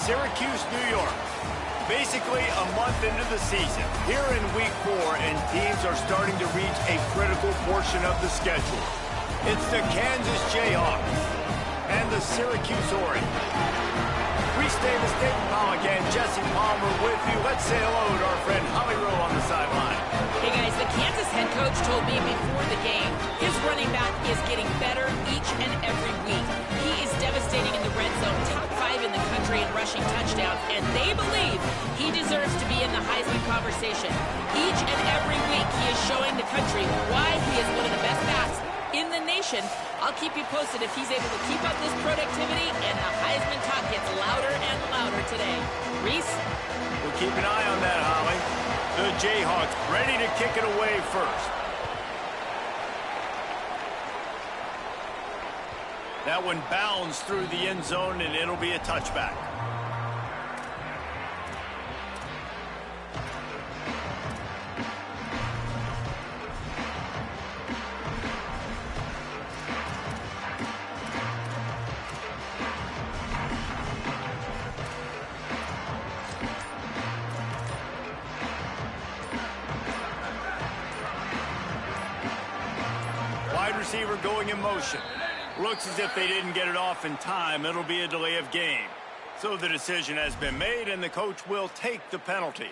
Syracuse, New York. Basically a month into the season, here in week 4, and teams are starting to reach a critical portion of the schedule. It's the Kansas Jayhawks and the Syracuse Orange. Reese Davis, Dayton Pollock, and Jesse Palmer with you. Let's say hello to our friend Holly Rowe on the sideline. Hey guys, the Kansas head coach told me before the game his running back is getting better each and every week. He is devastating in the red zone, top 5 in the country in rushing touchdowns, and they believe he deserves to be in the Heisman conversation. Each and every week he is showing the country why he is one of the best backs in the nation. I'll keep you posted if he's able to keep up this productivity, and the Heisman talk gets louder and louder today. Reese? We'll keep an eye on that, Holly. The Jayhawks ready to kick it away first. That one bounds through the end zone, and it'll be a touchback. Wide receiver going in motion. Looks as if they didn't get it off in time. It'll be a delay of game. So the decision has been made, and the coach will take the penalty.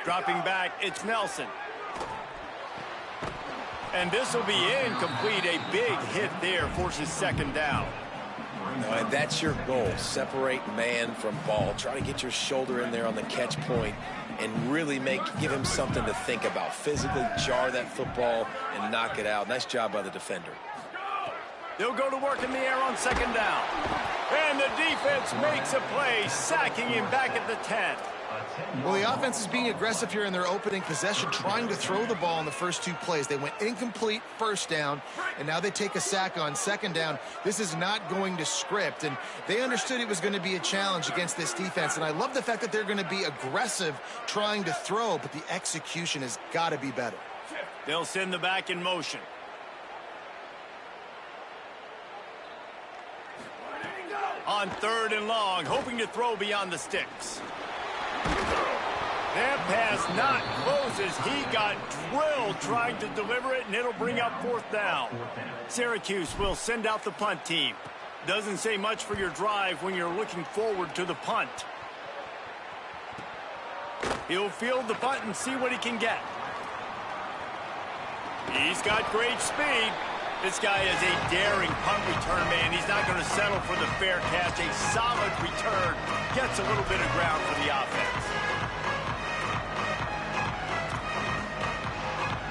Dropping back, it's Nelson. And this will be incomplete. A big hit there forces second down. And that's your goal. Separate man from ball. Try to get your shoulder in there on the catch point and really give him something to think about. Physically jar that football and knock it out. Nice job by the defender. They'll go to work in the air on second down. And the defense makes a play, sacking him back at the 10. Well, the offense is being aggressive here in their opening possession, trying to throw the ball in the first 2 plays. They went incomplete first down, and now they take a sack on second down. This is not going to script, and they understood it was going to be a challenge against this defense, and I love the fact that they're going to be aggressive trying to throw, but the execution has got to be better. They'll send the back in motion. On 3rd and long, hoping to throw beyond the sticks. That pass not closes. He got drilled trying to deliver it, and it'll bring up 4th down. Syracuse will send out the punt team. Doesn't say much for your drive when you're looking forward to the punt. He'll field the punt and see what he can get. He's got great speed. This guy is a daring punt return man. He's not going to settle for the fair catch. A solid return. Gets a little bit of ground for the offense.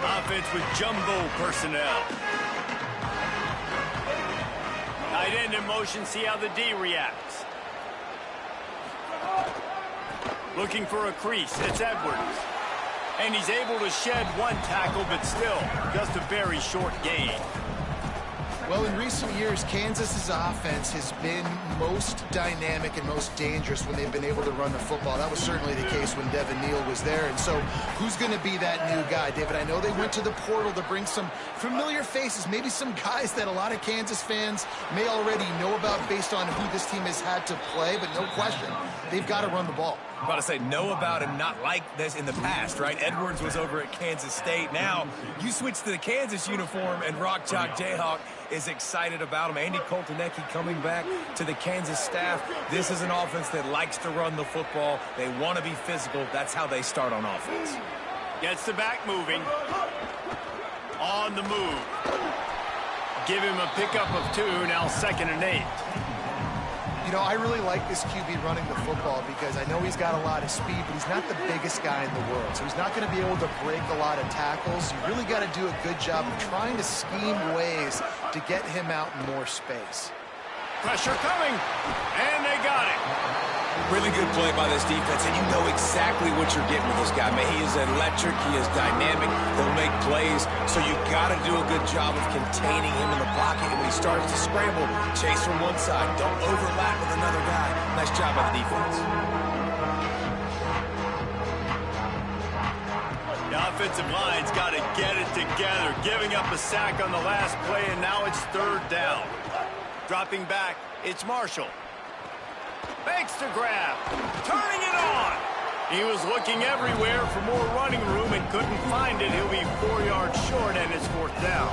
Offense with jumbo personnel. Tight end in motion. See how the D reacts. Looking for a crease. It's Edwards. And he's able to shed 1 tackle, but still just a very short gain. Well, in recent years, Kansas's offense has been most dynamic and most dangerous when they've been able to run the football. That was certainly the case when Devin Neal was there. And so who's going to be that new guy? David, I know they went to the portal to bring some familiar faces, maybe some guys that a lot of Kansas fans may already know about based on who this team has had to play, but no question, they've got to run the ball. I'm about to say know about and not like this in the past, right? Edwards was over at Kansas State. Now you switch to the Kansas uniform, and Rock Chalk Jayhawk is excited about him. Andy Koltanecki coming back to the Kansas staff. This is an offense that likes to run the football. They want to be physical. That's how they start on offense. Gets the back moving. On the move. Give him a pickup of 2, now 2nd and 8. You know, I really like this QB running the football because I know he's got a lot of speed, but he's not the biggest guy in the world. So he's not going to be able to break a lot of tackles. You really got to do a good job of trying to scheme ways to get him out in more space. Pressure coming, and they got it. Really good play by this defense, and you know exactly what you're getting with this guy. Man, he is electric, he is dynamic, he'll make plays, so you got to do a good job of containing him in the pocket. And when he starts to scramble, chase from one side. Don't overlap with another guy. Nice job by the defense. The offensive line's got to get it together, giving up a sack on the last play, and now it's 3rd down. Dropping back, it's Marshall. Makes the grab, turning it on. He was looking everywhere for more running room and couldn't find it. He'll be 4 yards short, and it's 4th down.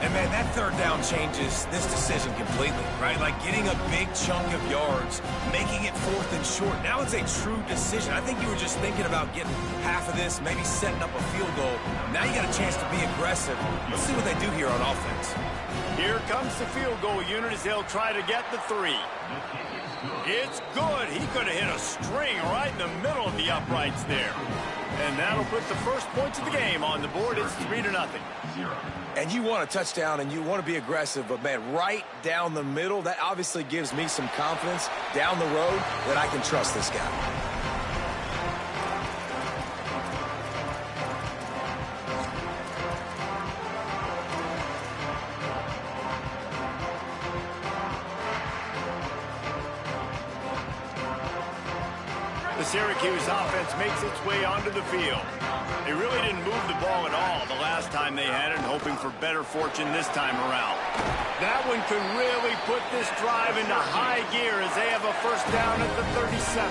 And, man, that 3rd down changes this decision completely, right? Like getting a big chunk of yards, making it 4th and short. Now it's a true decision. I think you were just thinking about getting half of this, maybe setting up a field goal. Now you got a chance to be aggressive. Let's see what they do here on offense. Here comes the field goal unit as they'll try to get the 3. It's good. He could have hit a string right in the middle of the uprights there. And that'll put the first points of the game on the board. It's 3-0. And you want a touchdown and you want to be aggressive, but, man, right down the middle, that obviously gives me some confidence down the road that I can trust this guy. The Syracuse offense makes its way onto the field. They really didn't move the ball at all the last time they had it, hoping for better fortune this time around. That one could really put this drive into high gear as they have a 1st down at the 37.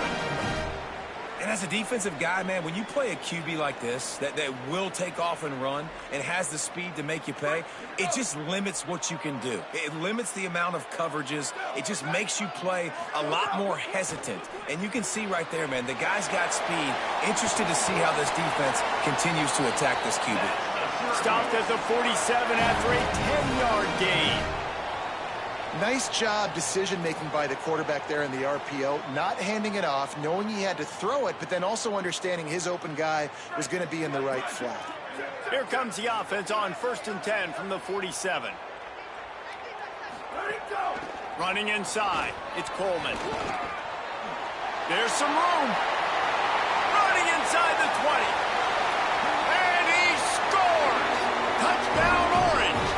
And as a defensive guy, man, when you play a QB like this that will take off and run and has the speed to make you pay, it just limits what you can do. It limits the amount of coverages. It just makes you play a lot more hesitant. And you can see right there, man, the guy's got speed. Interested to see how this defense continues to attack this QB. Stopped at the 47 after a 10-yard gain. Nice job decision-making by the quarterback there in the RPO, not handing it off, knowing he had to throw it, but then also understanding his open guy was going to be in the right flat. Here comes the offense on 1st and 10 from the 47. Running inside, it's Coleman. There's some room. Running inside the 20. And he scores! Touchdown, Orange!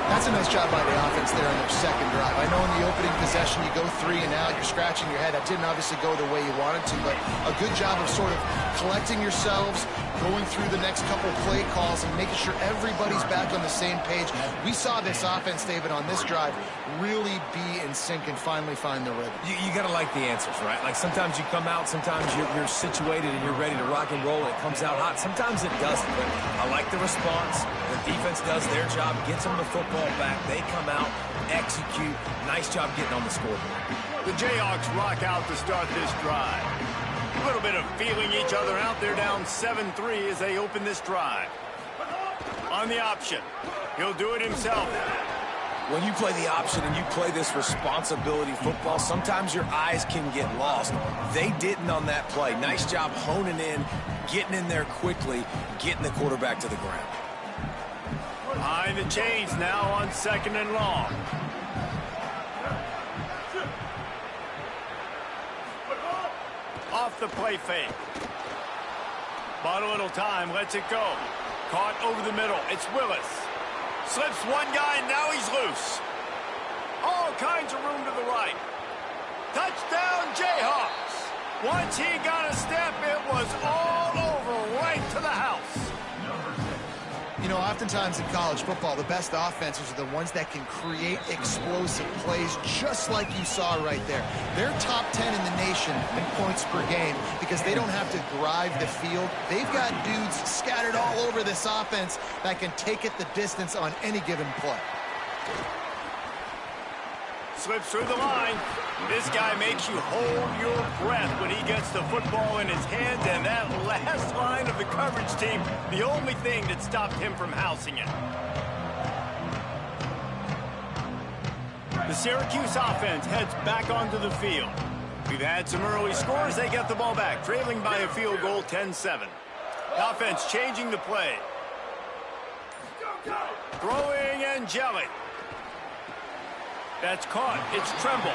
That's a nice job by the offense there on their 2nd drive. I know in the opening possession you go 3 and out, you're scratching your head. That didn't obviously go the way you wanted to, but a good job of sort of collecting yourselves, going through the next couple play calls and making sure everybody's back on the same page. We saw this offense, David, on this drive really be in sync and finally find the rhythm. You got to like the answers, right? Like sometimes you come out, sometimes you're situated and you're ready to rock and roll and it comes out hot. Sometimes it doesn't, but I like the response. The defense does their job, gets them the football back. They come out, execute. Nice job getting on the scoreboard. The Jayhawks rock out to start this drive. A little bit of feeling each other out. They're down 7-3 as they open this drive. On the option, he'll do it himself. When you play the option and you play this responsibility football, sometimes your eyes can get lost. They didn't on that play. Nice job honing in, getting in there quickly, getting the quarterback to the ground. Behind the chains now on 2nd and long. Off the play fake. Bought a little time, lets it go. Caught over the middle, it's Willis. Slips one guy, now he's loose. All kinds of room to the right. Touchdown, Jayhawks. Once he got a step, it was all over, right to the house. You know, oftentimes in college football, the best offenses are the ones that can create explosive plays, just like you saw right there. They're top 10 in the nation in points per game because they don't have to drive the field. They've got dudes scattered all over this offense that can take it the distance on any given play. Slips through the line. This guy makes you hold your breath when he gets the football in his hands, and that last line of the coverage team, the only thing that stopped him from housing it. The Syracuse offense heads back onto the field. We've had some early scores. They get the ball back, trailing by a field goal, 10-7. The offense changing the play. Throwing and jelly. That's caught. It's Tremble.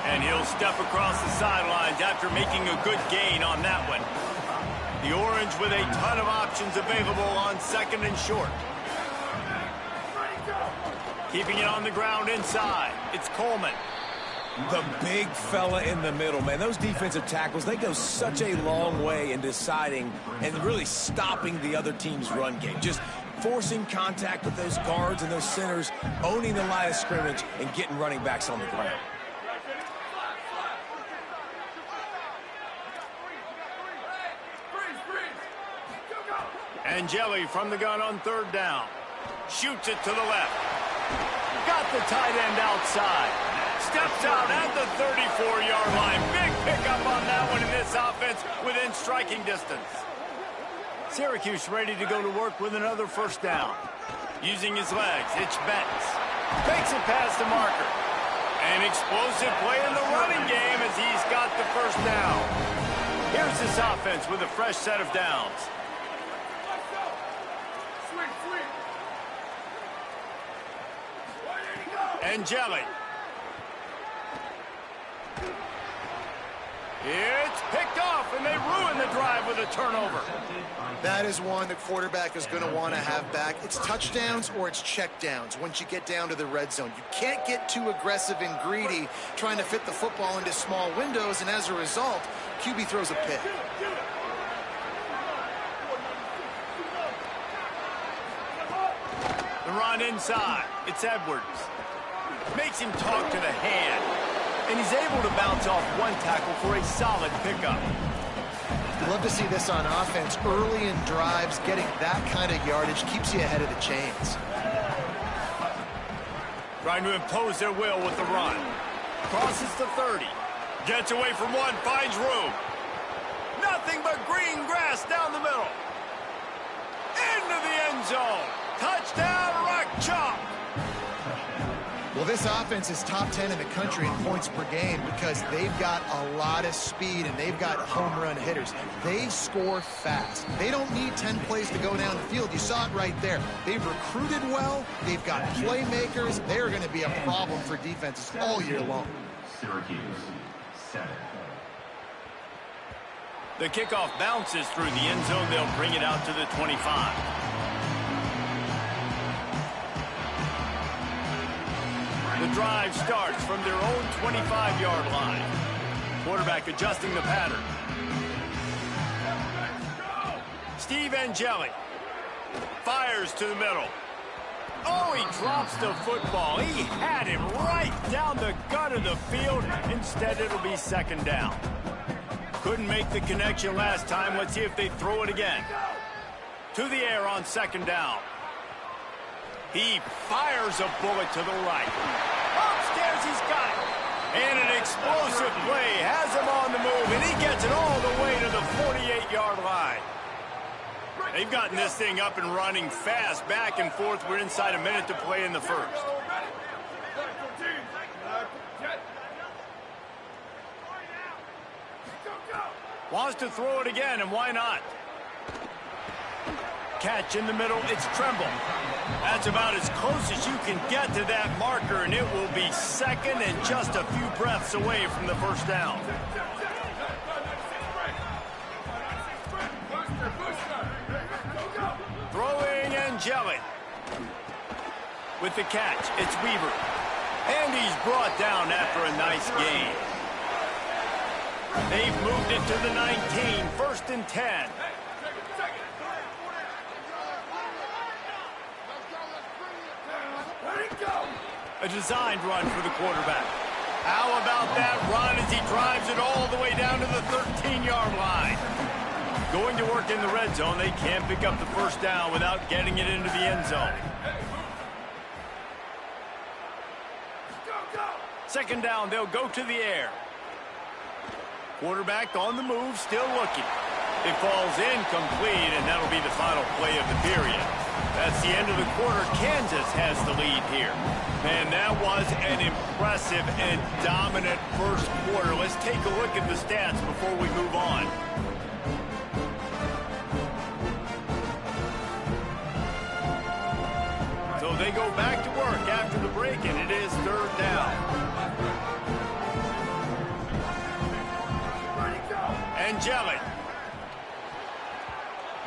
And he'll step across the sidelines after making a good gain on that one. The Orange with a ton of options available on 2nd and short. Keeping it on the ground inside. It's Coleman. The big fella in the middle, man. Those defensive tackles, they go such a long way in deciding and really stopping the other team's run game. Just forcing contact with those guards and those centers, owning the line of scrimmage, and getting running backs on the ground. Angeli from the gun on third down. Shoots it to the left. Got the tight end outside. Steps out at the 34-yard line. Big pickup on that one in this offense within striking distance. Syracuse ready to go to work with another first down. Using his legs, it's Betts. Takes it past the marker. An explosive play in the running game as he's got the first down. Here's this offense with a fresh set of downs. Angeli. It's picked off, and they ruin the drive with a turnover. That is one the quarterback is going to want to have back. It's touchdowns or it's checkdowns once you get down to the red zone. You can't get too aggressive and greedy trying to fit the football into small windows, and as a result, QB throws a pick. The run inside. It's Edwards. Makes him talk to the hand. And he's able to bounce off one tackle for a solid pickup. You love to see this on offense. Early in drives, getting that kind of yardage keeps you ahead of the chains. Trying to impose their will with the run. Crosses the 30. Gets away from one, finds room. Nothing but green grass down the middle. Into the end zone. Touchdown, Rock Chalk. Well, this offense is top 10 in the country in points per game because they've got a lot of speed and they've got home run hitters. They score fast. They don't need 10 plays to go down the field. You saw it right there. They've recruited well. They've got playmakers. They're going to be a problem for defenses all year long. Syracuse, 7. The kickoff bounces through the end zone. They'll bring it out to the 25. The drive starts from their own 25-yard line. Quarterback adjusting the pattern. Steve Angeli fires to the middle. Oh, he drops the football. He had him right down the gut of the field. Instead, it'll be second down. Couldn't make the connection last time. Let's see if they throw it again. To the air on second down. He fires a bullet to the right. Upstairs, he's got it. And an explosive play has him on the move, and he gets it all the way to the 48-yard line. They've gotten this thing up and running fast, back and forth. We're inside a minute to play in the first. Wants to throw it again, and why not? Catch in the middle, it's Tremble. That's about as close as you can get to that marker, and it will be second and just a few breaths away from the first down. Throwing Angeli. With the catch, it's Weaver. And he's brought down after a nice gain. They've moved it to the 19, first and 10. A designed run for the quarterback. How about that run as he drives it all the way down to the 13-yard line? Going to work in the red zone, they can't pick up the first down without getting it into the end zone. Second down, they'll go to the air. Quarterback on the move, still looking. It falls incomplete, and that'll be the final play of the period. That's the end of the quarter. Kansas has the lead here. Man, that was an impressive and dominant first quarter. Let's take a look at the stats before we move on. So they go back to work after the break, and it is third down. Angeli.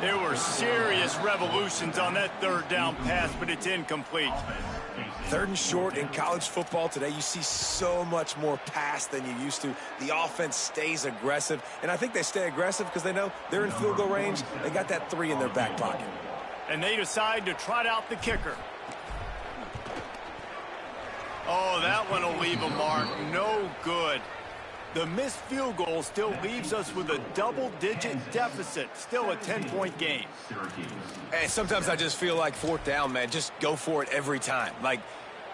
There were serious revolutions on that third down pass, but it's incomplete. 3rd and short in college football today, you see so much more pass than you used to. The offense stays aggressive, and I think they stay aggressive because they know they're in field goal range. They got that 3 in their back pocket. And they decide to trot out the kicker. Oh, that one will leave a mark. No good. The missed field goal still leaves us with a double-digit deficit. Still a 10-point game. And sometimes I just feel like 4th down, man. Just go for it every time. Like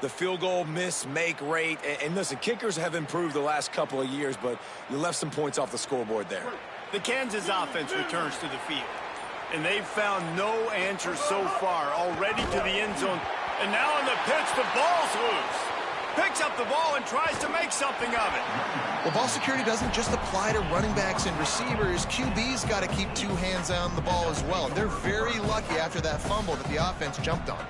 the field goal miss-make rate. And listen, kickers have improved the last couple of years, but you left some points off the scoreboard there. The Kansas offense returns to the field. And they've found no answer so far. Already to the end zone. And now on the pitch, the ball's loose. Picks up the ball and tries to make something of it. Well, ball security doesn't just apply to running backs and receivers. QB's got to keep 2 hands on the ball as well. They're very lucky after that fumble that the offense jumped on.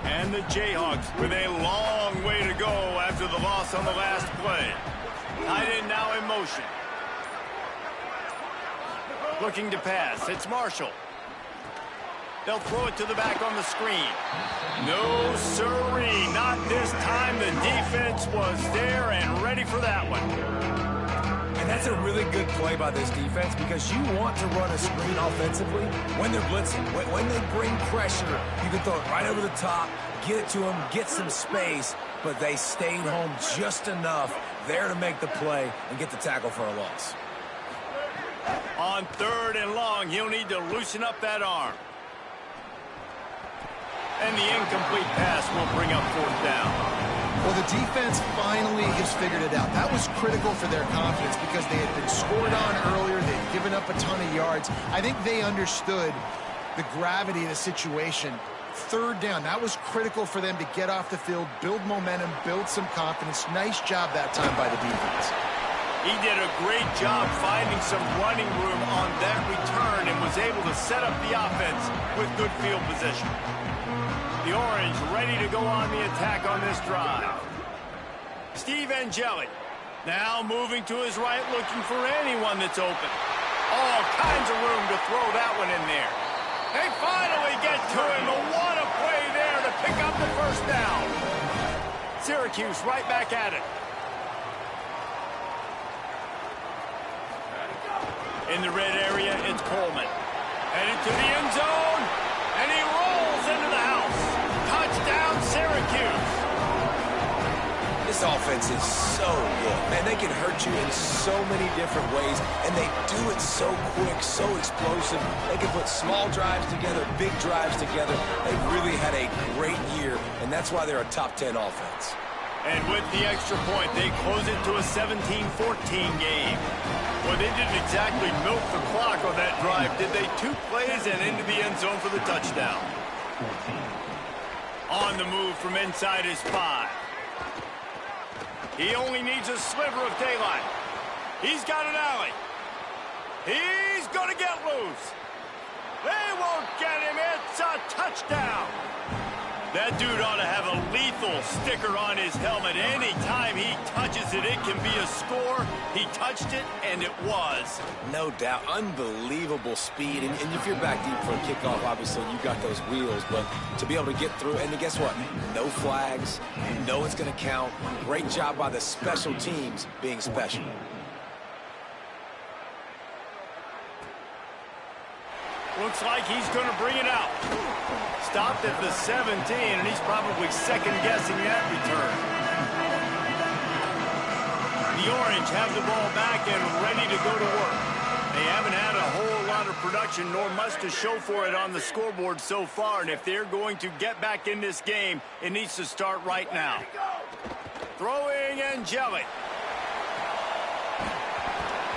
And the Jayhawks with a long way to go after the loss on the last play. Tight end now in motion. Looking to pass. It's Marshall. They'll throw it to the back on the screen. No sirree. Not this time. The defense was there and ready for that one. And that's a really good play by this defense because you want to run a screen offensively when they're blitzing. When they bring pressure, you can throw it right over the top, get it to them, get some space, but they stayed home just enough there to make the play and get the tackle for a loss. On 3rd and long, he'll need to loosen up that arm. And the incomplete pass will bring up 4th down. Well, the defense finally has figured it out. That was critical for their confidence because they had been scored on earlier. They'd given up a ton of yards. I think they understood the gravity of the situation. 3rd down, that was critical for them to get off the field, build momentum, build some confidence. Nice job that time by the defense. He did a great job finding some running room on that return and was able to set up the offense with good field position. The Orange ready to go on the attack on this drive. Steve Angeli now moving to his right, looking for anyone that's open. All kinds of room to throw that one in there. They finally get to him. But what a play there to pick up the 1st down. Syracuse right back at it. In the red area, it's Coleman. Headed to the end zone, and he rolls into the house. Touchdown, Syracuse. This offense is so good. Man, they can hurt you in so many different ways, and they do it so quick, so explosive. They can put small drives together, big drives together. They've really had a great year, and that's why they're a top 10 offense. And with the extra point, they close it to a 17-14 game. Well, they didn't exactly milk the clock on that drive, did they? 2 plays and into the end zone for the touchdown. On the move from inside his 5. He only needs a sliver of daylight. He's got an alley. He's going to get loose. They won't get him. It's a touchdown. That dude ought to have a lethal sticker on his helmet. Anytime he touches it, it can be a score. He touched it, and it was. No doubt. Unbelievable speed. And if you're back deep for a kickoff, obviously you got those wheels. But to be able to get through, and guess what? No flags. You know it's going to count. Great job by the special teams being special. Looks like he's going to bring it out. Stopped at the 17, and he's probably second-guessing that return. The Orange have the ball back and ready to go to work. They haven't had a whole lot of production, nor much to show for it on the scoreboard so far, and if they're going to get back in this game, it needs to start right now. Throwing Angeli.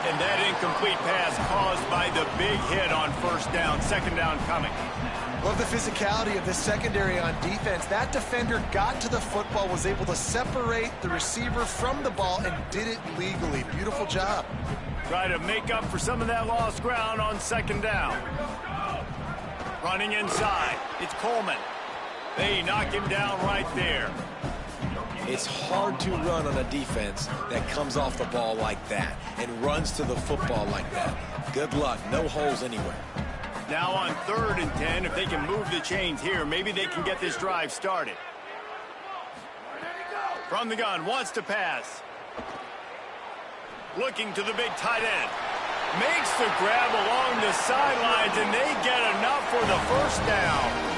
And that incomplete pass caused by the big hit on 1st down. 2nd down coming. Love the physicality of the secondary on defense. That defender got to the football, was able to separate the receiver from the ball, and did it legally. Beautiful job. Try to make up for some of that lost ground on 2nd down. Running inside. It's Coleman. They knock him down right there. It's hard to run on a defense that comes off the ball like that and runs to the football like that. Good luck. No holes anywhere. Now on 3rd and 10, if they can move the chains here, maybe they can get this drive started. From the gun, wants to pass. Looking to the big tight end. Makes the grab along the sidelines, and they get enough for the first down.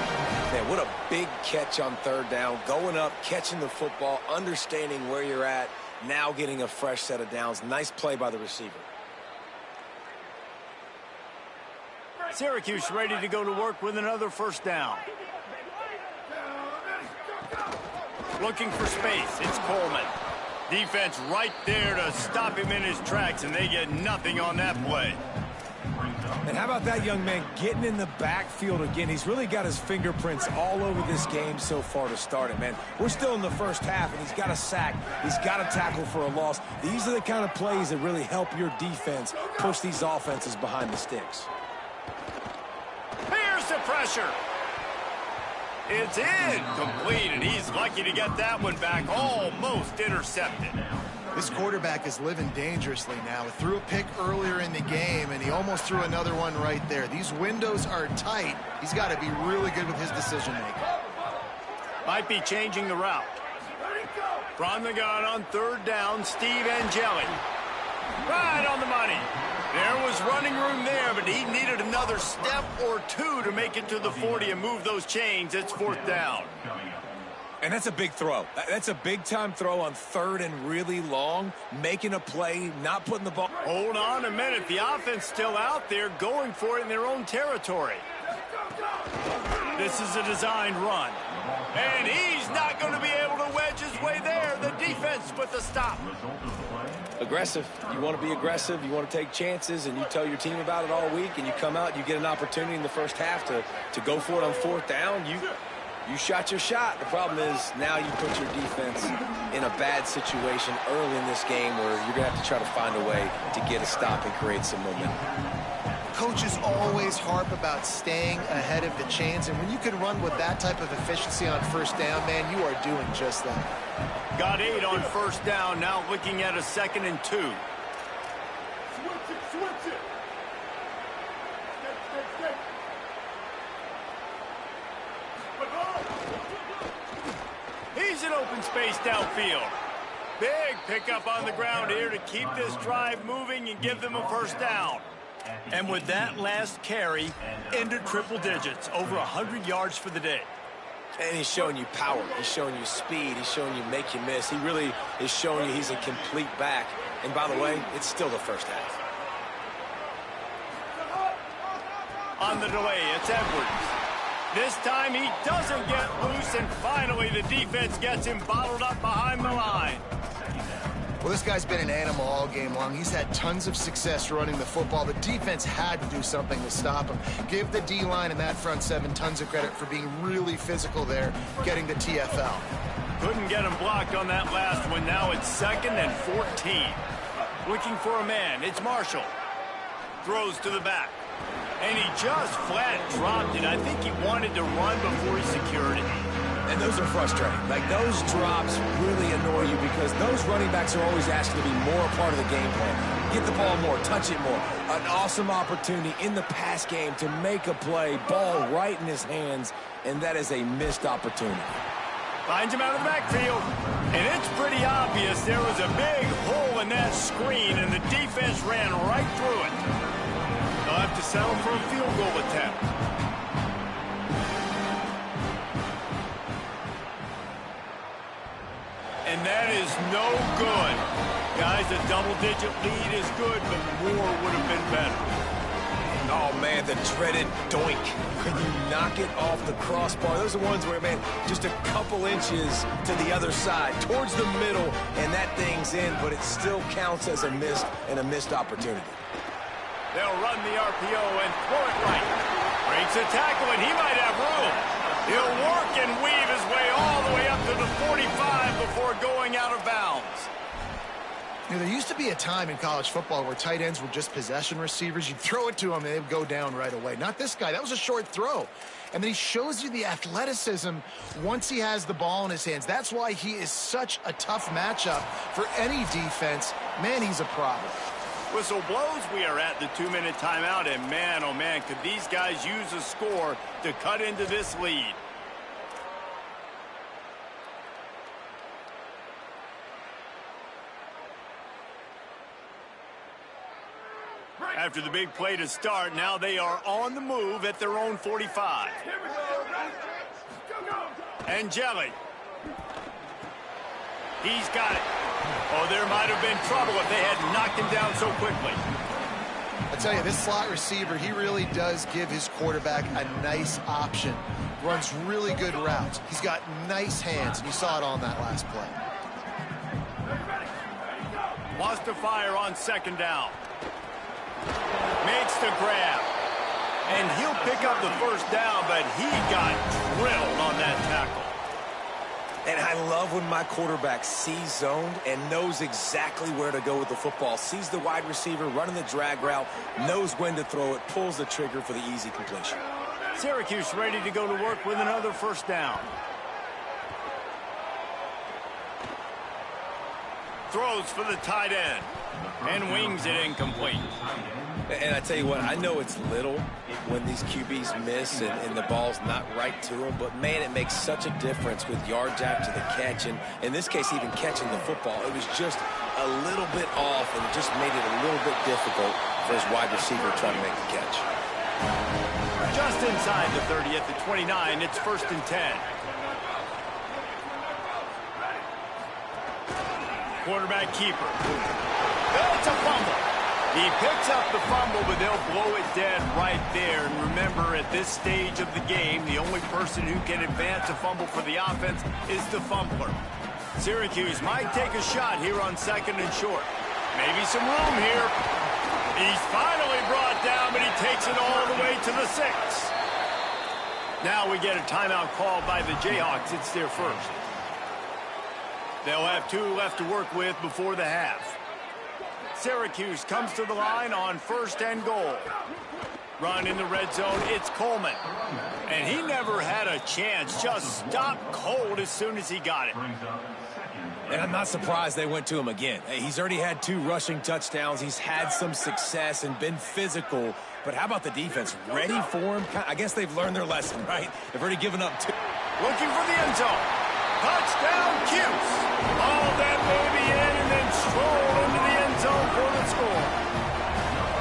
Man, what a big catch on 3rd down. Going up, catching the football, understanding where you're at, now getting a fresh set of downs. Nice play by the receiver. Syracuse ready to go to work with another first down. Looking for space. It's Coleman. Defense right there to stop him in his tracks, and they get nothing on that play. And how about that young man getting in the backfield again? He's really got his fingerprints all over this game so far to start it, man. We're still in the first half, and he's got a sack. He's got a tackle for a loss. These are the kind of plays that really help your defense push these offenses behind the sticks. Here's the pressure. It's incomplete, and he's lucky to get that one back, almost intercepted. This quarterback is living dangerously now. He threw a pick earlier in the game, and he almost threw another one right there. These windows are tight. He's got to be really good with his decision-making. Might be changing the route. From the gun on 3rd down, Steve Angeli. Right on the money. There was running room there, but he needed another step or two to make it to the 40 and move those chains. It's 4th down. And that's a big throw. That's a big-time throw on 3rd and really long, making a play, not putting the ball. Hold on a minute. The offense still out there going for it in their own territory. This is a designed run. And he's not going to be able to wedge his way there. The defense with the stop. Aggressive. You want to be aggressive. You want to take chances, and you tell your team about it all week, and you come out and you get an opportunity in the first half to go for it on 4th down. You shot your shot. The problem is now you put your defense in a bad situation early in this game where you're going to have to try to find a way to get a stop and create some momentum. Coaches always harp about staying ahead of the chains, and when you can run with that type of efficiency on 1st down, man, you are doing just that. Got 8 on 1st down, now looking at a 2nd and 2. He's in open space downfield. Big pickup on the ground here to keep this drive moving and give them a first down. And with that last carry, into triple digits, over 100 yards for the day. And he's showing you power. He's showing you speed. He's showing you make you miss. He really is showing you he's a complete back. And by the way, it's still the first half. On the delay, it's Edwards. This time he doesn't get loose, and finally the defense gets him bottled up behind the line. Well, this guy's been an animal all game long. He's had tons of success running the football. The defense had to do something to stop him. Give the D-line and that front 7 tons of credit for being really physical there, getting the TFL. Couldn't get him blocked on that last one. Now it's 2nd and 14. Looking for a man. It's Marshall. Throws to the back. And he just flat dropped it. I think he wanted to run before he secured it. And those are frustrating. Like, those drops really annoy you because those running backs are always asked to be more a part of the game plan. Get the ball more, touch it more. An awesome opportunity in the pass game to make a play, ball right in his hands, and that is a missed opportunity. Finds him out of the backfield. And it's pretty obvious there was a big hole in that screen, and the defense ran right through it. They'll have to settle for a field goal attempt. And that is no good. Guys, a double-digit lead is good, but more would have been better. Oh, man, the dreaded doink. When you knock it off the crossbar, those are ones where, man, just a couple inches to the other side, towards the middle, and that thing's in, but it still counts as a missed opportunity. They'll run the RPO and throw it right. Breaks a tackle, and he might have room. He'll work and weave his way all the way up to the 45 before going out of bounds. You know, there used to be a time in college football where tight ends were just possession receivers. You'd throw it to them, and they'd go down right away. Not this guy. That was a short throw. and then he shows you the athleticism once he has the ball in his hands. That's why he is such a tough matchup for any defense. Man, he's a problem. Whistle blows, we are at the 2-minute timeout, and man, oh man, could these guys use a score to cut into this lead. After the big play to start, now they are on the move at their own 45. And Jelly. He's got it. Oh, there might have been trouble if they had knocked him down so quickly. I tell you, this slot receiver, he really does give his quarterback a nice option. Runs really good routes. He's got nice hands, and you saw it on that last play. Wants to fire on second down. Makes the grab. And he'll pick up the first down, but he got drilled on that tackle. And I love when my quarterback sees zoned and knows exactly where to go with the football. Sees the wide receiver running the drag route, knows when to throw it, pulls the trigger for the easy completion. Syracuse ready to go to work with another first down. Throws for the tight end and wings it incomplete. And I tell you what, I know it's little when these QBs miss and the ball's not right to them, but man, it makes such a difference with yards after the catch, and in this case, even catching the football. It was just a little bit off, and it just made it a little bit difficult for his wide receiver trying to make the catch. Just inside the 30 at the 29, it's 1st and 10. Quarterback keeper. That's a fumble. He picks up the fumble, but they'll blow it dead right there. And remember, at this stage of the game, the only person who can advance a fumble for the offense is the fumbler. Syracuse might take a shot here on 2nd and short. Maybe some room here. He's finally brought down, but he takes it all the way to the 6. Now we get a timeout called by the Jayhawks. It's their first. They'll have 2 left to work with before the half. Syracuse comes to the line on 1st and goal. Run in the red zone, it's Coleman. And he never had a chance, just stopped cold as soon as he got it. And I'm not surprised they went to him again. He's already had 2 rushing touchdowns. He's had some success and been physical. But how about the defense? Ready for him? I guess they've learned their lesson, right? They've already given up 2. Looking for the end zone. Touchdown, Cuse. All that baby in and then stroll into the end zone for the score.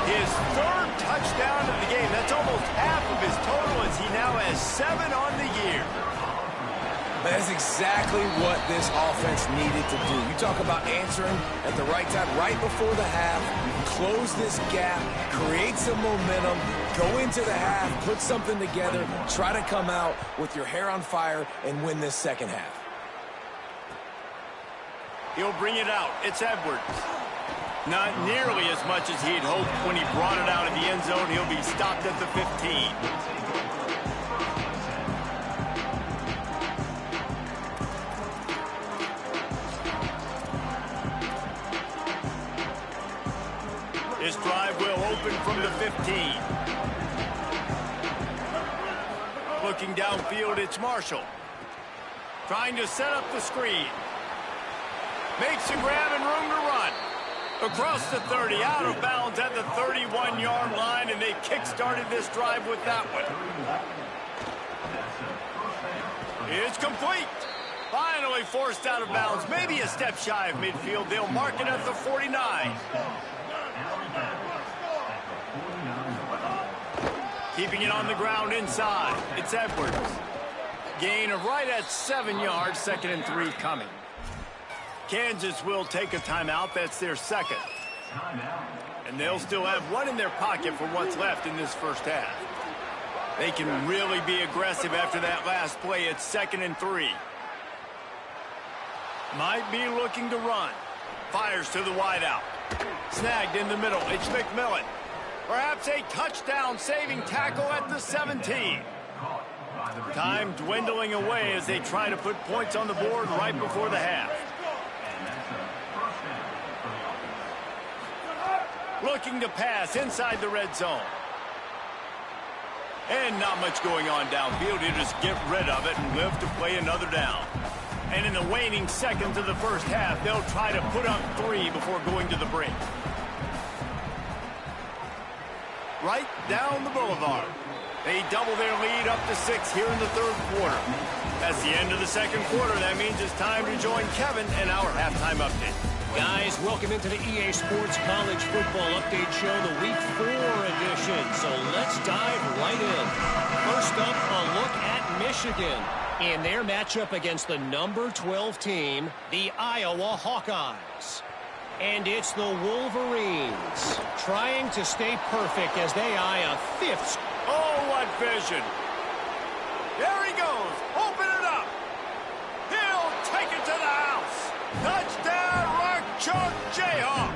His 3rd touchdown of the game. That's almost half of his total as he now has 7 on the year. That's exactly what this offense needed to do. You talk about answering at the right time, right before the half, close this gap, create some momentum, go into the half, put something together, try to come out with your hair on fire and win this second half. He'll bring it out. It's Edwards. Not nearly as much as he'd hoped when he brought it out of the end zone. He'll be stopped at the 15. This drive will open from the 15. Looking downfield, it's Marshall. Trying to set up the screen. Makes a grab and room to run. Across the 30, out of bounds at the 31-yard line, and they kick-started this drive with that one. It's complete. Finally forced out of bounds. Maybe a step shy of midfield. They'll mark it at the 49. Keeping it on the ground inside. It's Edwards. Gain of right at 7 yards. 2nd and 3 coming. Kansas will take a timeout. That's their 2nd. And they'll still have 1 in their pocket for what's left in this first half. They can really be aggressive after that last play. It's 2nd and 3. Might be looking to run. Fires to the wideout. Snagged in the middle. It's McMillan. Perhaps a touchdown-saving tackle at the 17. Time dwindling away as they try to put points on the board right before the half. Looking to pass inside the red zone. And not much going on downfield. You just get rid of it and live to play another down. And in the waning seconds of the first half, they'll try to put up 3 before going to the break. Right down the boulevard. They double their lead up to 6 here in the third quarter. That's the end of the second quarter. That means it's time to join Kevin in our halftime update. Guys, welcome into the EA Sports College Football Update Show, the Week 4 edition. So let's dive right in. First up, a look at Michigan in their matchup against the number 12 team, the Iowa Hawkeyes. And it's the Wolverines trying to stay perfect as they eye a 5th. Oh, what vision. There he goes. Open it up. He'll take it to the house. Touchdown, Rock Chalk Jayhawk.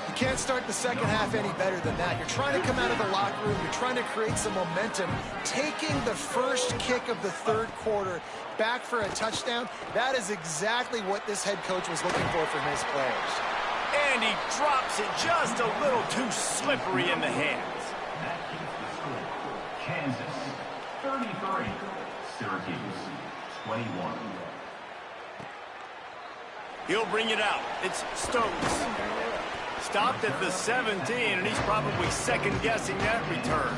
You can't start the second half any better than that. You're trying to come out of the locker room. You're trying to create some momentum. Taking the first kick of the third quarter back for a touchdown, that is exactly what this head coach was looking for from his players. And he drops it just a little too slippery in the hands. Kansas 33, Syracuse 21. He'll bring it out. It's Stokes. Stopped at the 17, and he's probably second-guessing that return.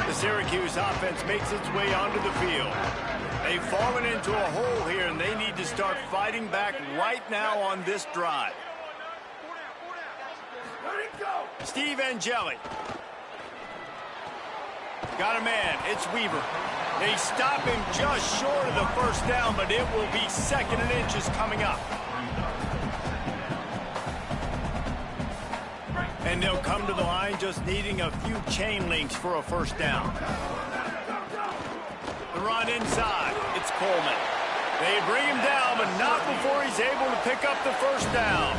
The Syracuse offense makes its way onto the field. They've fallen into a hole here, and they need to start fighting back right now on this drive. Steve Angeli. Got a man. It's Weaver. They stop him just short of the first down, but it will be 2nd and inches coming up. And they'll come to the line just needing a few chain links for a first down. The run inside. It's Coleman. They bring him down, but not before he's able to pick up the first down.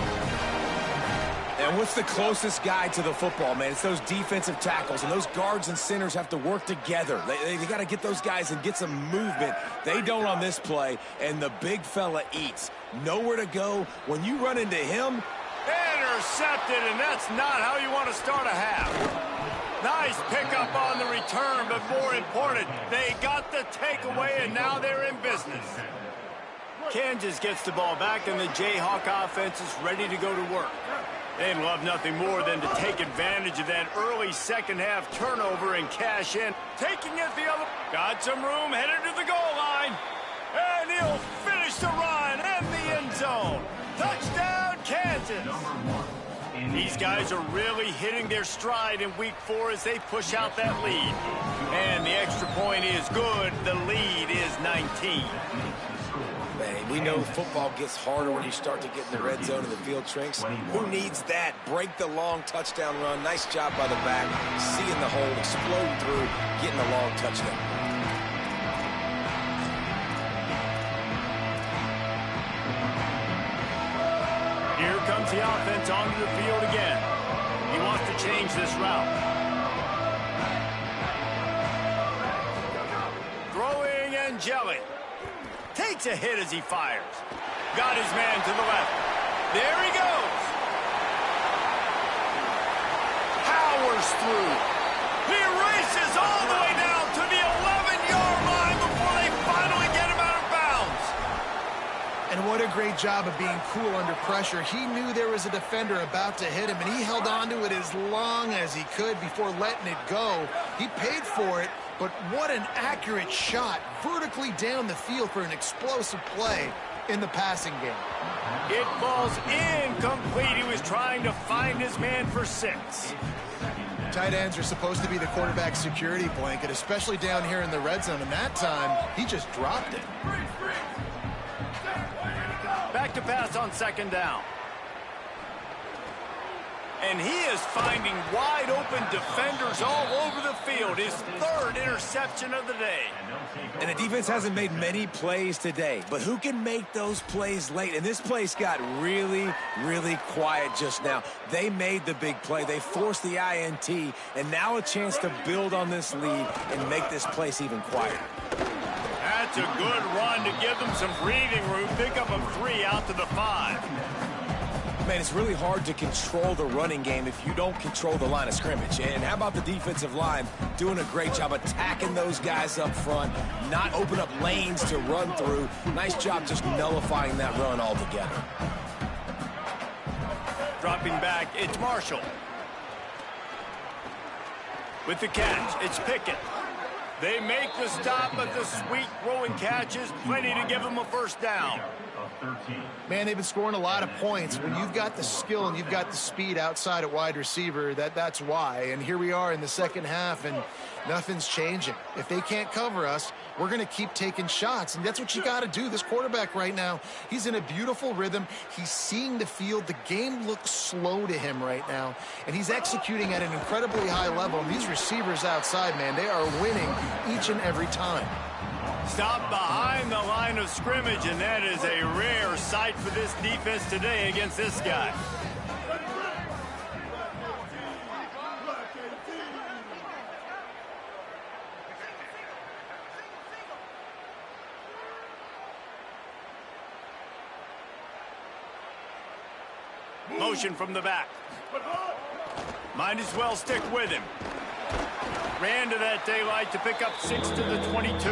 And what's the closest guy to the football, man? It's those defensive tackles, and those guards and centers have to work together. They got to get those guys and get some movement. They don't on this play, and the big fella eats. Nowhere to go. When you run into him, intercepted, and that's not how you want to start a half. Nice pickup on the return, but more important, they got the takeaway, and now they're in business. Kansas gets the ball back, and the Jayhawk offense is ready to go to work. They'd love nothing more than to take advantage of that early second-half turnover and cash in. Taking it the other. Got some room, headed to the goal line. And he'll finish the run and the end zone. Touchdown, Kansas. These guys are really hitting their stride in Week 4 as they push out that lead. And the extra point is good. The lead is 19. man, we know football gets harder when you start to get in the red zone and the field shrinks. Who needs that? Break the long touchdown run. Nice job by the back. Seeing the hole, exploding through, getting a long touchdown. Here comes the offense onto the field again. He wants to change this route. Throwing Angeli. Takes a hit as he fires. Got his man to the left. There he goes. Powers through. He races all the way down to the 11-yard line before they finally get him out of bounds. And what a great job of being cool under pressure. He knew there was a defender about to hit him, and he held on to it as long as he could before letting it go. He paid for it, but what an accurate shot vertically down the field for an explosive play in the passing game. It falls incomplete. He was trying to find his man for 6. Tight ends are supposed to be the quarterback's security blanket, especially down here in the red zone, and that time he just dropped it. Back to pass on second down. And he is finding wide open defenders all over the field. His 3rd interception of the day. And the defense hasn't made many plays today, but who can make those plays late? And this place got really, really quiet just now. They made the big play. They forced the INT, and now a chance to build on this lead and make this place even quieter. That's a good run to give them some breathing room. Pick up a 3 out to the 5. Man, it's really hard to control the running game if you don't control the line of scrimmage. And how about the defensive line doing a great job attacking those guys up front, not open up lanes to run through. Nice job just nullifying that run altogether. Dropping back, it's Marshall. With the catch, it's Pickett. They make the stop, but the sweet throwing catch is plenty to give them a first down. Man, they've been scoring a lot of points. When you've got the skill and you've got the speed outside at wide receiver, that's why. And here we are in the second half, and nothing's changing. If they can't cover us, we're going to keep taking shots, and that's what you got to do. This quarterback right now, he's in a beautiful rhythm. He's seeing the field. The game looks slow to him right now, and he's executing at an incredibly high level. And these receivers outside, man, they are winning each and every time. Stop behind the line of scrimmage, and that is a rare sight for this defense today against this guy. Motion from the back. Might as well stick with him. Ran to that daylight to pick up 6 to the 22.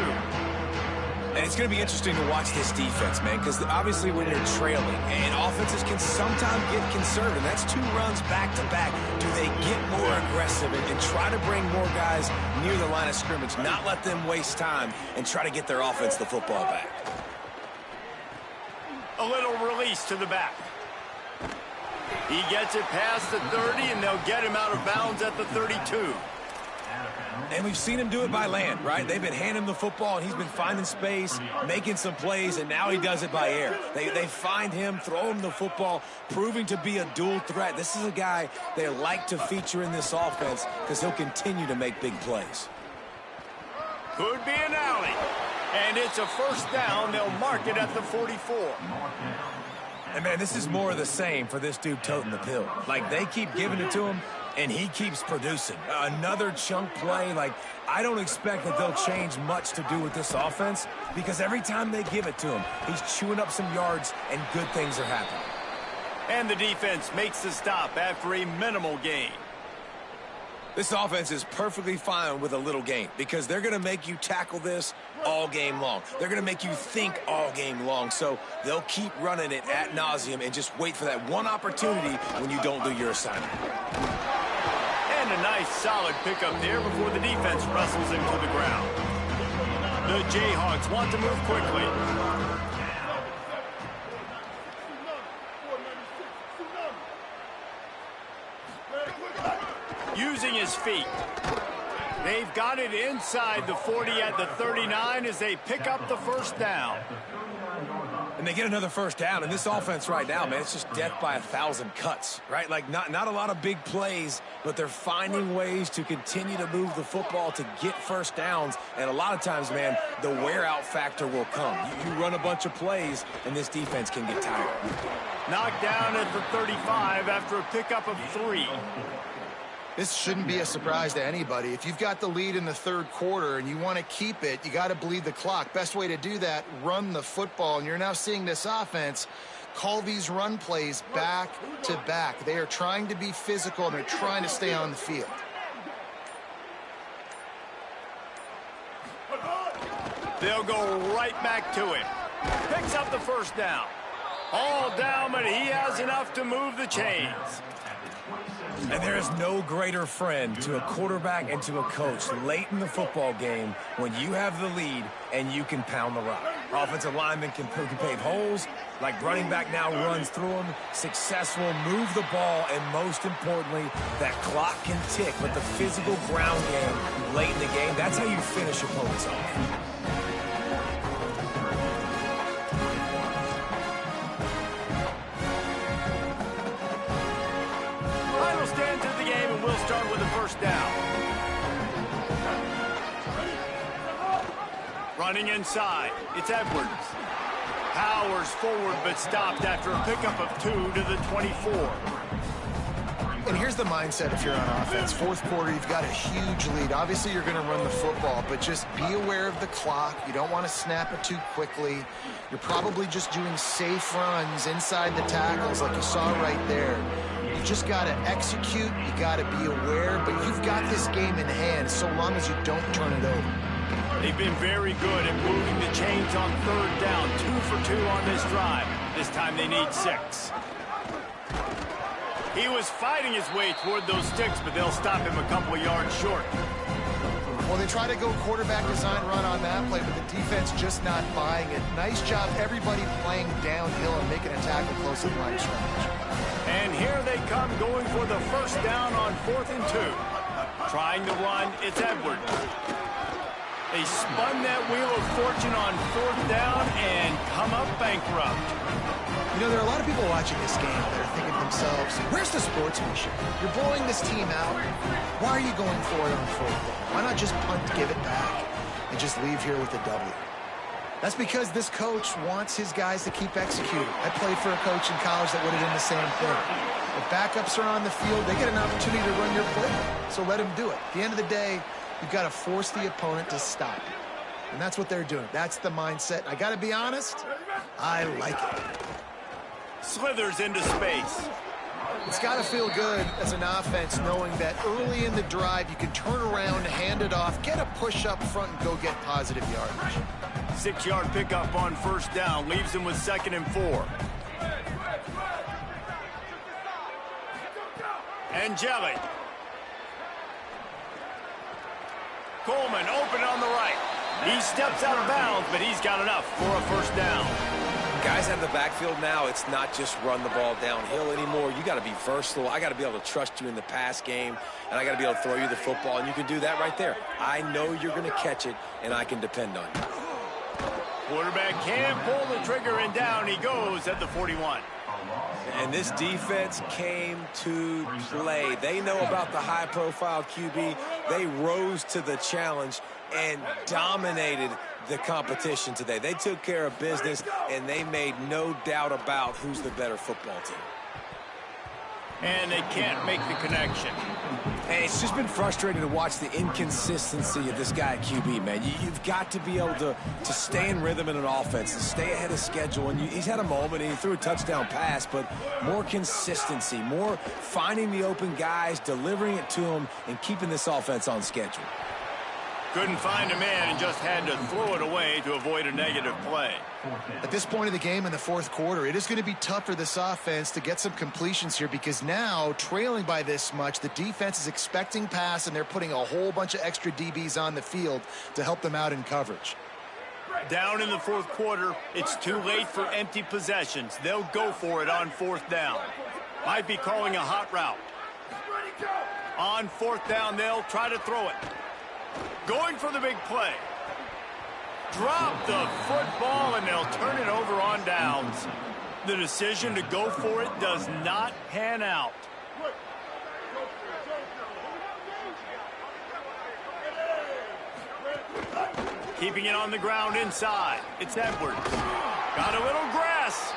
And it's going to be interesting to watch this defense, man, because obviously when you're trailing, and offenses can sometimes get conservative. That's 2 runs back-to-back. Do they get more aggressive and try to bring more guys near the line of scrimmage, not let them waste time, and try to get their offense the football back? A little release to the back. He gets it past the 30, and they'll get him out of bounds at the 32. And we've seen him do it by land, right? They've been handing him the football, and he's been finding space, making some plays, and now he does it by air. They find him, throw him the football, proving to be a dual threat. This is a guy they like to feature in this offense because he'll continue to make big plays. Could be an alley. And it's a first down. They'll mark it at the 44. And, man, this is more of the same for this dude toting the pill. Like, they keep giving it to him, and he keeps producing. Another chunk play. Like, I don't expect that they'll change much to do with this offense because every time they give it to him, he's chewing up some yards, and good things are happening. And the defense makes the stop after a minimal gain. This offense is perfectly fine with a little gain because they're going to make you tackle this all game long. They're going to make you think all game long. So they'll keep running it ad nauseum and just wait for that one opportunity when you don't do your assignment. And a nice solid pickup there before the defense wrestles him to the ground. The Jayhawks want to move quickly. Using his feet. They've got it inside the 40 at the 39 as they pick up the first down. And they get another first down. And this offense right now, man, it's just death by 1,000 cuts, right? Like not a lot of big plays, but they're finding ways to continue to move the football to get first downs. And a lot of times, man, the wear-out factor will come. You run a bunch of plays, and this defense can get tired. Knocked down at the 35 after a pickup of 3. This shouldn't be a surprise to anybody. If you've got the lead in the third quarter and you want to keep it, you got to bleed the clock. Best way to do that, run the football. And you're now seeing this offense call these run plays back to back. They are trying to be physical, and they're trying to stay on the field. They'll go right back to it. Picks up the first down. All down, but he has enough to move the chains. And there is no greater friend to a quarterback and to a coach late in the football game when you have the lead and you can pound the rock. Offensive linemen can pave holes, like running back now runs through them, successful, move the ball, and most importantly, that clock can tick with the physical ground game late in the game. That's how you finish opponents off. Stand to the game, and we'll start with the first down. Running inside, it's Edwards. Powers forward, but stopped after a pickup of 2 to the 24. And here's the mindset if you're on offense. Fourth quarter, you've got a huge lead. Obviously, you're going to run the football, but just be aware of the clock. You don't want to snap it too quickly. You're probably just doing safe runs inside the tackles like you saw right there. You just got to execute. You got to be aware, but you've got this game in hand so long as you don't turn it over. They've been very good at moving the chains on third down. 2 for 2 on this drive. This time they need 6. He was fighting his way toward those sticks, but they'll stop him a couple of yards short. Well, they try to go quarterback design run on that play, but the defense just not buying it. Nice job, everybody playing downhill and making a tackle close to the line of scrimmage. And here they come going for the first down on 4th and 2. Trying to run, it's Edwards. They spun that wheel of fortune on 4th down and come up bankrupt. You know, there are a lot of people watching this game that are thinking to themselves, where's the sportsmanship? You're blowing this team out. Why are you going for it on 4th down? Why not just punt, give it back, and just leave here with a W? That's because this coach wants his guys to keep executing. I played for a coach in college that would have done the same thing. If backups are on the field, they get an opportunity to run your playbook, so let them do it. At the end of the day, you've got to force the opponent to stop it. And that's what they're doing. That's the mindset. I got to be honest, I like it. Slithers into space. It's got to feel good as an offense knowing that early in the drive you can turn around, hand it off, get a push up front, and go get positive yardage. 6-yard pickup on 1st down leaves him with 2nd and 4. Angeli. Coleman open on the right. He steps out of bounds, but he's got enough for a 1st down. Guys out of the backfield now, it's not just run the ball downhill anymore. You got to be versatile. I got to be able to trust you in the pass game, and I got to be able to throw you the football, and you can do that right there. I know you're going to catch it, and I can depend on you. Quarterback can pull the trigger, and down he goes at the 41. And this defense came to play. They know about the high-profile QB. They rose to the challenge and dominated the competition today. They took care of business, and they made no doubt about who's the better football team. And they can't make the connection. And it's just been frustrating to watch the inconsistency of this guy at QB, man. You've got to be able to stay in rhythm in an offense, to stay ahead of schedule. And he's had a moment, and he threw a touchdown pass, but more consistency, more finding the open guys, delivering it to them, and keeping this offense on schedule. Couldn't find a man and just had to throw it away to avoid a negative play. At this point of the game in the 4th quarter, it is going to be tough for this offense to get some completions here because now, trailing by this much, the defense is expecting pass, and they're putting a whole bunch of extra DBs on the field to help them out in coverage. Down in the 4th quarter, it's too late for empty possessions. They'll go for it on 4th down. Might be calling a hot route. On 4th down, they'll try to throw it. Going for the big play. Drop the football, and they'll turn it over on downs. The decision to go for it does not pan out. Keeping it on the ground inside. It's Edwards. Got a little grass.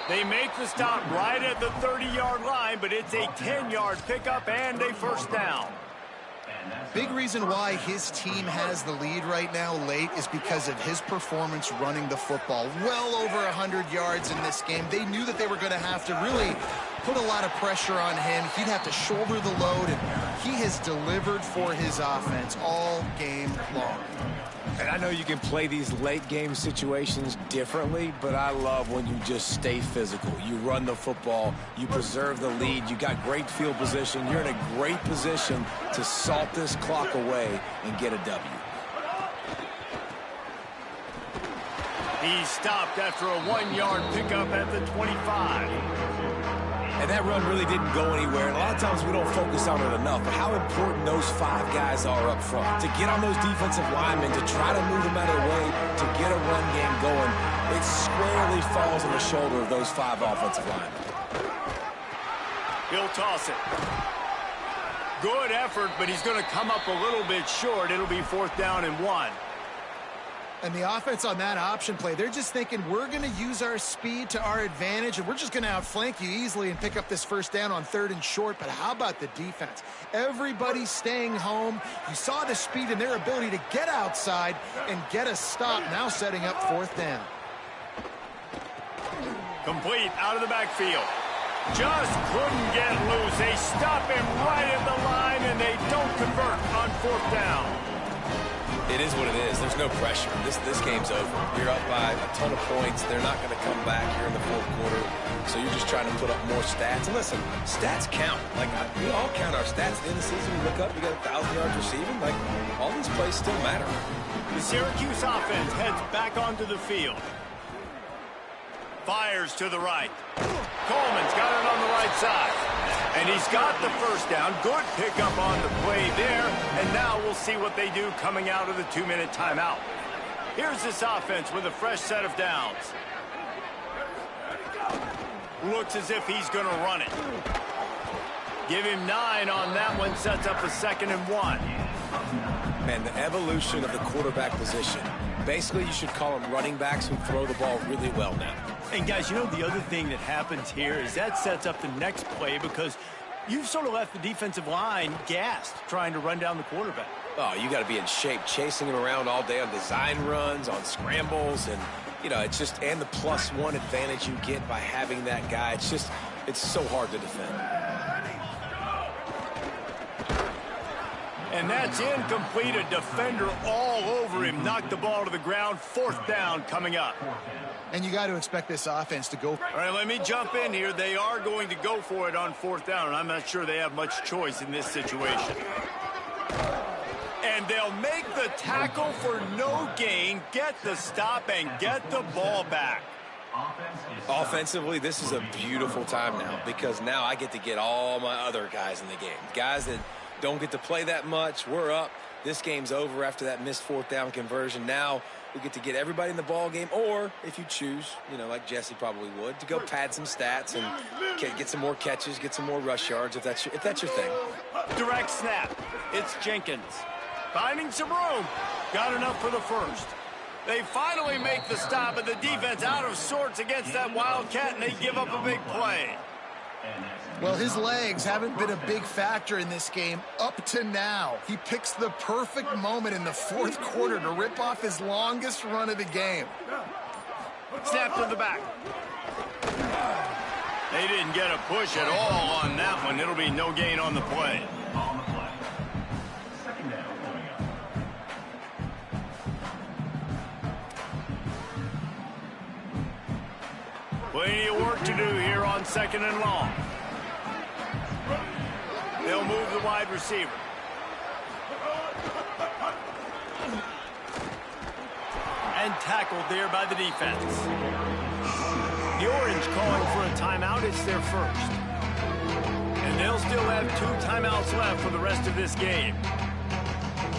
They make the stop right at the 30-yard line, but it's a 10-yard pickup and a 1st down. Big reason why his team has the lead right now late is because of his performance running the football. Well over 100 yards in this game. They knew that they were going to have to really put a lot of pressure on him. He'd have to shoulder the load, and he has delivered for his offense all game long. And I know you can play these late-game situations differently, but I love when you just stay physical. You run the football. You preserve the lead. You got great field position. You're in a great position to salt this clock away and get a W. He stopped after a 1-yard pickup at the 25. And that run really didn't go anywhere. And a lot of times we don't focus on it enough, but how important those 5 guys are up front. To get on those defensive linemen, to try to move them out of the way, to get a run game going, it squarely falls on the shoulder of those 5 offensive linemen. He'll toss it. Good effort, but he's going to come up a little bit short. It'll be 4th down and 1. And the offense on that option play, they're just thinking we're going to use our speed to our advantage, and we're just going to outflank you easily and pick up this first down on 3rd and short. But how about the defense? Everybody's staying home. You saw the speed and their ability to get outside and get a stop, now setting up 4th down. Complete out of the backfield. Just couldn't get loose. They stop him right at the line, and they don't convert on 4th down. It is what it is. There's no pressure. This game's over. You're up by a ton of points. They're not going to come back here in the 4th quarter. So you're just trying to put up more stats. And listen, stats count. Like, we all count our stats. At the end of the season, we look up, you got 1,000 yards receiving. Like, all these plays still matter. The Syracuse offense heads back onto the field. Fires to the right. Coleman's got it on the right side. And he's got the first down. Good pickup on the play there. And now we'll see what they do coming out of the 2-minute timeout. Here's this offense with a fresh set of downs. Looks as if he's going to run it. Give him 9 on that one. Sets up a 2nd and 1. Man, the evolution of the quarterback position. Basically, you should call them running backs who throw the ball really well now. And guys, you know, the other thing that happens here is that sets up the next play because you've sort of left the defensive line gassed trying to run down the quarterback. Oh, you got to be in shape, chasing him around all day on design runs, on scrambles, and, you know, it's just, and the +1 advantage you get by having that guy. It's just, it's so hard to defend. And that's incomplete. A defender all over him. Knocked the ball to the ground. 4th down coming up. And you got to expect this offense to go. All right, let me jump in here. They are going to go for it on 4th down, and I'm not sure they have much choice in this situation. And they'll make the tackle for no gain, get the stop, and get the ball back. Offensively, this is a beautiful time now because now I get to get all my other guys in the game. Guys that don't get to play that much. We're up. This game's over after that missed 4th down conversion. Now we get to get everybody in the ball game, or if you choose, you know, like Jesse probably would, to go pad some stats and get some more catches, get some more rush yards if that's your thing. Direct snap. It's Jenkins. Finding some room. Got enough for the first. They finally make the stop, but the defense out of sorts against that Wildcat, and they give up a big play. Well, his legs haven't been a big factor in this game up to now. He picks the perfect moment in the 4th quarter to rip off his longest run of the game. Snap to the back. They didn't get a push at all on that one. It'll be no gain on the play. Plenty of work to do here on 2nd and long. They'll move the wide receiver. And tackled there by the defense. The Orange calling for a timeout. It's their first. And they'll still have 2 timeouts left for the rest of this game.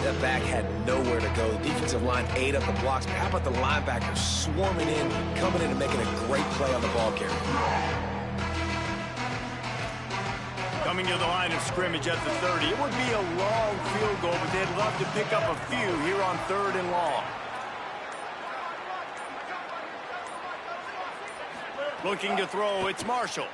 That back had nowhere to go. The defensive line ate up the blocks. But how about the linebackers swarming in, coming in and making a great play on the ball carrier? Coming to the line of scrimmage at the 30. It would be a long field goal, but they'd love to pick up a few here on 3rd and long. Looking to throw, it's Marshall.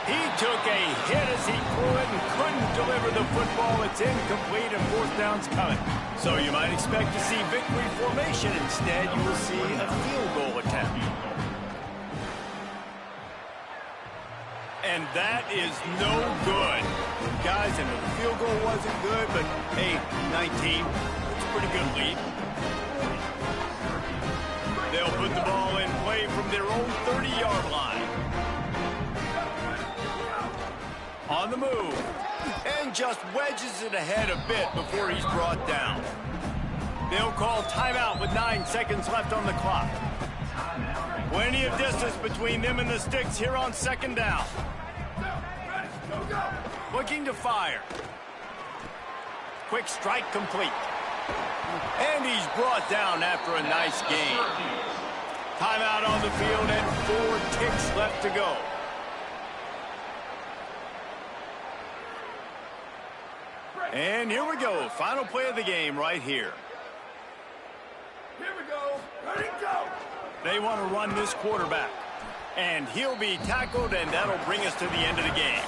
He took a hit as he threw it and couldn't deliver the football. It's incomplete and 4th down's coming. So you might expect to see victory formation. Instead, you will see a field goal attempt. And that is no good. Guys, I know the field goal wasn't good, but hey, 19, it's a pretty good lead. They'll put the ball in play from their own 30-yard line. On the move. And just wedges it ahead a bit before he's brought down. They'll call timeout with 9 seconds left on the clock. Plenty of distance between them and the sticks here on 2nd down. Looking to fire. Quick strike complete. And he's brought down after a nice gain. Timeout on the field and 4 ticks left to go. And here we go. Final play of the game right here. Ready, go! They want to run this quarterback. And he'll be tackled, and that'll bring us to the end of the game.